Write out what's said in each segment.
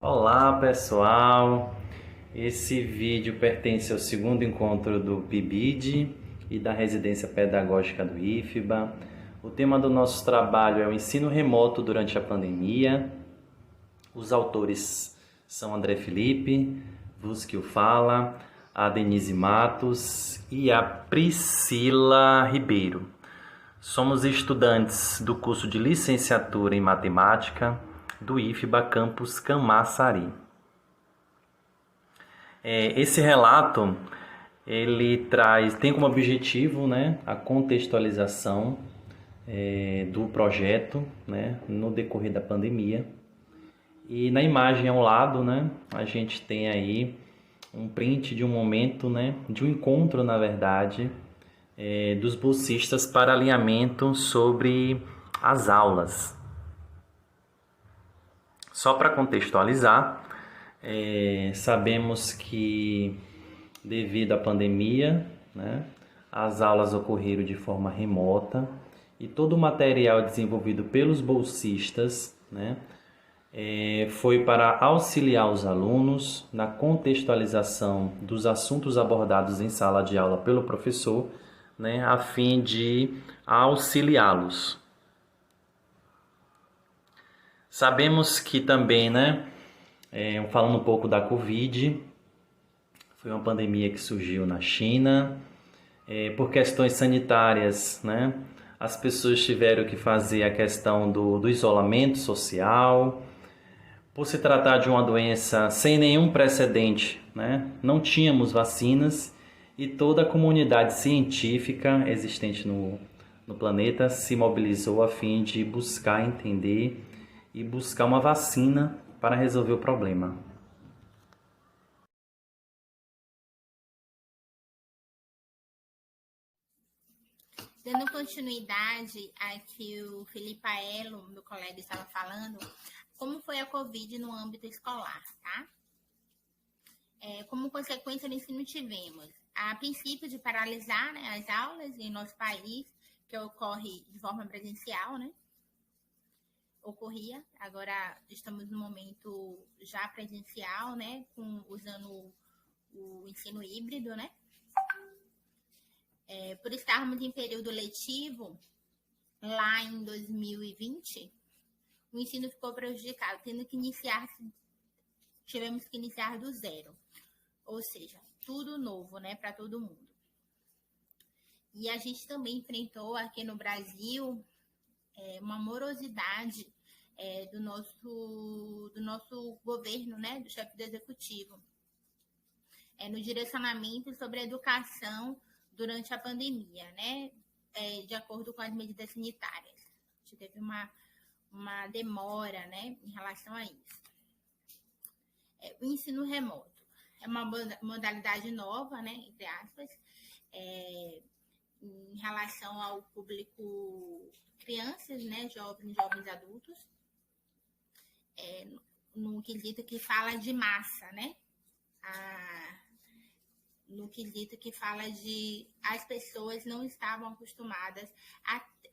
Olá pessoal, esse vídeo pertence ao segundo encontro do PIBID e da Residência Pedagógica do IFBA. O tema do nosso trabalho é o ensino remoto durante a pandemia. Os autores são André Felipe, Vusquil Fala, a Denise Matos e a Priscila Ribeiro. Somos estudantes do curso de licenciatura em matemática do IFBA Campus Camaçari. Esse relato ele tem como objetivo, a contextualização do projeto, no decorrer da pandemia. E na imagem ao lado, a gente tem aí um print de um momento, de um encontro, na verdade, dos bolsistas para alinhamento sobre as aulas. Só para contextualizar, sabemos que devido à pandemia, as aulas ocorreram de forma remota e todo o material desenvolvido pelos bolsistas, foi para auxiliar os alunos na contextualização dos assuntos abordados em sala de aula pelo professor, a fim de auxiliá-los. Sabemos que também, falando um pouco da Covid, foi uma pandemia que surgiu na China. Por questões sanitárias, as pessoas tiveram que fazer a questão do isolamento social. Por se tratar de uma doença sem nenhum precedente, não tínhamos vacinas e toda a comunidade científica existente no planeta se mobilizou a fim de buscar entender e buscar uma vacina para resolver o problema. Dando continuidade a que o Felipe Aelo, meu colega, estava falando, como foi a Covid no âmbito escolar, tá? Como consequência do ensino tivemos a princípio de paralisar as aulas em nosso país, que ocorre de forma presencial, ocorria. Agora estamos no momento já presencial, usando o ensino híbrido, por estarmos em período letivo, lá em 2020, o ensino ficou prejudicado, tivemos que iniciar do zero. Ou seja, tudo novo, para todo mundo. E a gente também enfrentou aqui no Brasil uma morosidade do nosso governo, do chefe do executivo, no direcionamento sobre a educação durante a pandemia, de acordo com as medidas sanitárias. A gente teve uma demora, em relação a isso. O ensino remoto é uma modalidade nova, entre aspas, em relação ao público crianças, jovens adultos, no quesito que fala de massa, no quesito que fala de as pessoas não estavam acostumadas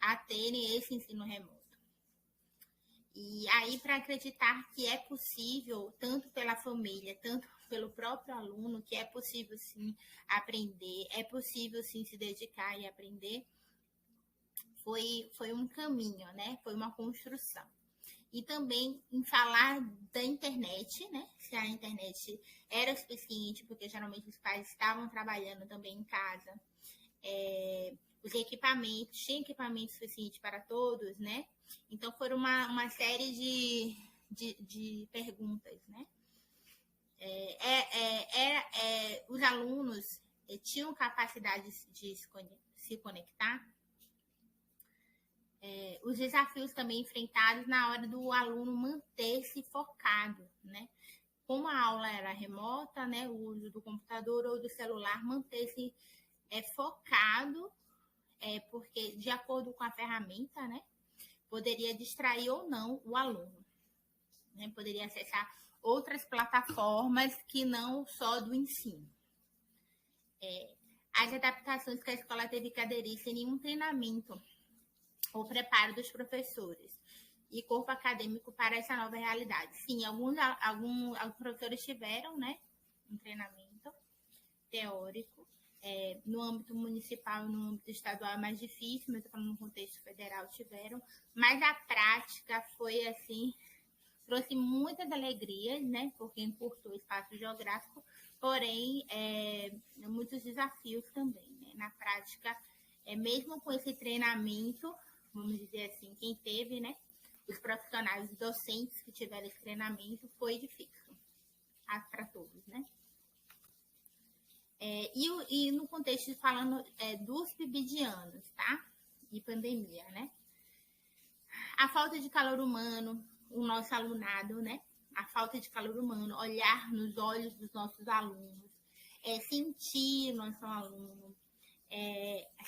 a terem esse ensino remoto. E aí, para acreditar que é possível, tanto pela família, tanto pelo próprio aluno, que é possível sim aprender, é possível sim se dedicar e aprender, foi um caminho, foi uma construção. E também em falar da internet, se a internet era suficiente, porque geralmente os pais estavam trabalhando também em casa, os equipamentos, tinha equipamento suficiente para todos, Então, foram uma série de perguntas, os alunos tinham capacidade de se conectar. Os desafios também enfrentados na hora do aluno manter-se focado, Como a aula era remota, o uso do computador ou do celular, manter-se focado, porque de acordo com a ferramenta, poderia distrair ou não o aluno, poderia acessar outras plataformas que não só do ensino. As adaptações que a escola teve que aderir sem nenhum treinamento ou preparo dos professores. e corpo acadêmico para essa nova realidade. Sim, alguns professores tiveram, né, um treinamento teórico. No âmbito municipal e no âmbito estadual é mais difícil, mas estou falando no contexto federal tiveram, mas a prática foi assim, trouxe muitas alegrias, né, porque encurtou o espaço geográfico, porém muitos desafios também, né, na prática, mesmo com esse treinamento, vamos dizer assim, quem teve, né, os profissionais docentes que tiveram esse treinamento, foi difícil para todos, né. E no contexto falando dos pibidianos, tá? E pandemia, né? A falta de calor humano, o nosso alunado, né? A falta de calor humano, olhar nos olhos dos nossos alunos, sentir nosso aluno,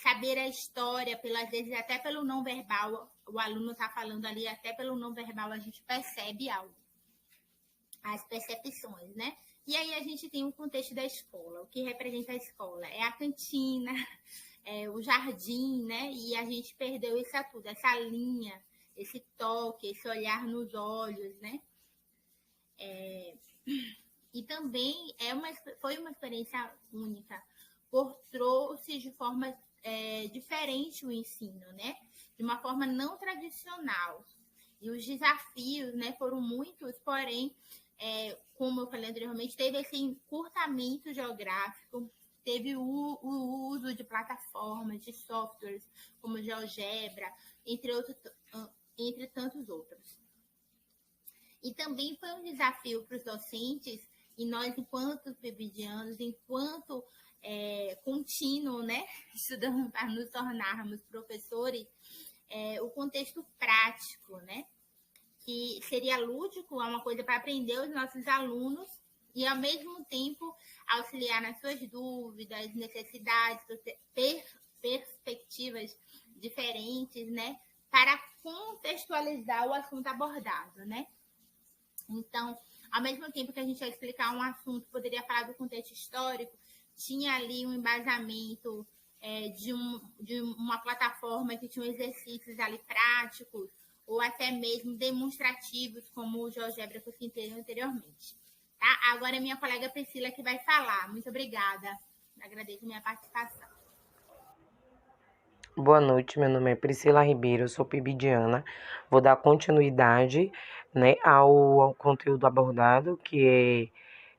saber a história, às vezes até pelo não verbal, o aluno está falando ali, até pelo não verbal a gente percebe algo, as percepções, né? E aí a gente tem o contexto da escola, o que representa a escola é a cantina, o jardim, né? E a gente perdeu isso tudo, essa linha, esse toque, esse olhar nos olhos, né? E também foi uma experiência única, trouxe de forma diferente o ensino, né? De uma forma não tradicional. E os desafios, né, foram muitos, porém, como eu falei anteriormente, teve esse encurtamento geográfico, teve o uso de plataformas, de softwares, como o GeoGebra, entre tantos outros. E também foi um desafio para os docentes, e nós, enquanto pibidianos, enquanto contínuo, né, estudando para nos tornarmos professores, o contexto prático, né, que seria lúdico, é uma coisa para aprender os nossos alunos e, ao mesmo tempo, auxiliar nas suas dúvidas, necessidades, perspectivas diferentes, né, para contextualizar o assunto abordado, né? Então, ao mesmo tempo que a gente ia explicar um assunto, poderia falar do contexto histórico, tinha ali um embasamento de uma plataforma que tinha exercícios ali práticos, ou até mesmo demonstrativos, como o GeoGebra que eu citei anteriormente. Tá? Agora é minha colega Priscila que vai falar. Muito obrigada. Agradeço a minha participação. Boa noite, meu nome é Priscila Ribeiro, eu sou pibidiana. Vou dar continuidade, né, ao conteúdo abordado, que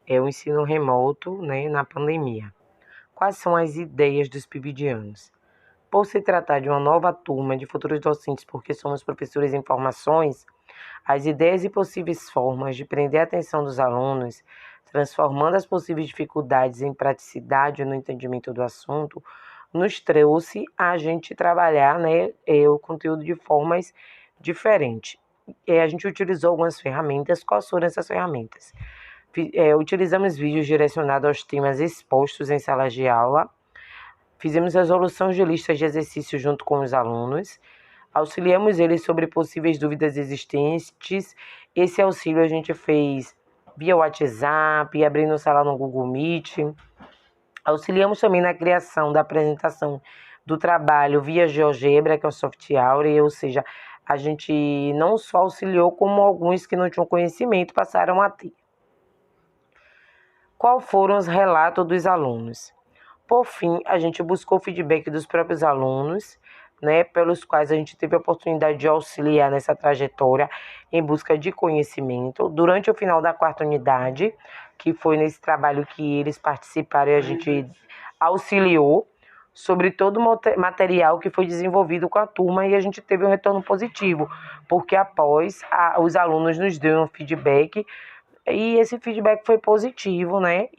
é o ensino remoto, né, na pandemia. Quais são as ideias dos pibidianos? Por se tratar de uma nova turma de futuros docentes, porque somos professores em formações, as ideias e possíveis formas de prender a atenção dos alunos, transformando as possíveis dificuldades em praticidade no entendimento do assunto, nos trouxe a gente trabalhar, né, o conteúdo de formas diferentes. A gente utilizou algumas ferramentas. Quais foram essas ferramentas? Utilizamos vídeos direcionados aos temas expostos em salas de aula. Fizemos resolução de listas de exercícios junto com os alunos. Auxiliamos eles sobre possíveis dúvidas existentes. Esse auxílio a gente fez via WhatsApp, abrindo sala no Google Meet. Auxiliamos também na criação da apresentação do trabalho via GeoGebra, que é o software, ou seja, a gente não só auxiliou, como alguns que não tinham conhecimento passaram a ter. Quais foram os relatos dos alunos? Por fim, a gente buscou o feedback dos próprios alunos, né, pelos quais a gente teve a oportunidade de auxiliar nessa trajetória em busca de conhecimento. Durante o final da 4ª unidade, que foi nesse trabalho que eles participaram e a gente auxiliou sobre todo o material que foi desenvolvido com a turma, e a gente teve um retorno positivo, porque após os alunos nos deram um feedback, e esse feedback foi positivo, né,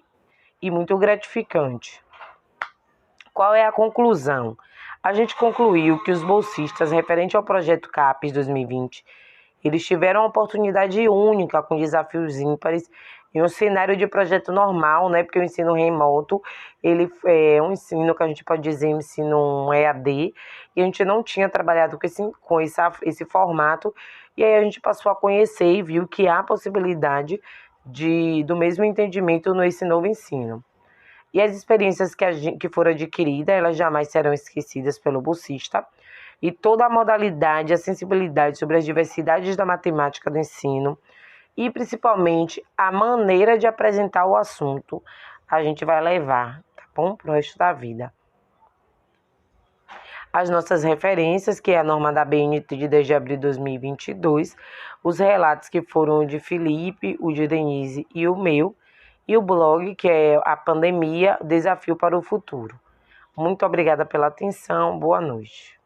e muito gratificante. Qual é a conclusão? A gente concluiu que os bolsistas, referente ao projeto CAPES 2020, eles tiveram uma oportunidade única, com desafios ímpares, em um cenário de projeto normal, né? Porque o ensino remoto, ele é um ensino que a gente pode dizer ensino EAD, e a gente não tinha trabalhado com esse formato, e aí a gente passou a conhecer e viu que há possibilidade do mesmo entendimento nesse novo ensino. E as experiências que foram adquiridas, elas jamais serão esquecidas pelo bolsista. e toda a modalidade e a sensibilidade sobre as diversidades da matemática do ensino e principalmente a maneira de apresentar o assunto a gente vai levar, tá bom? Pro resto da vida. As nossas referências, que é a norma da BNT de 10 de abril de 2022, os relatos que foram o de Felipe, o de Denise e o meu, e o blog, que é a pandemia, desafio para o futuro. Muito obrigada pela atenção, boa noite.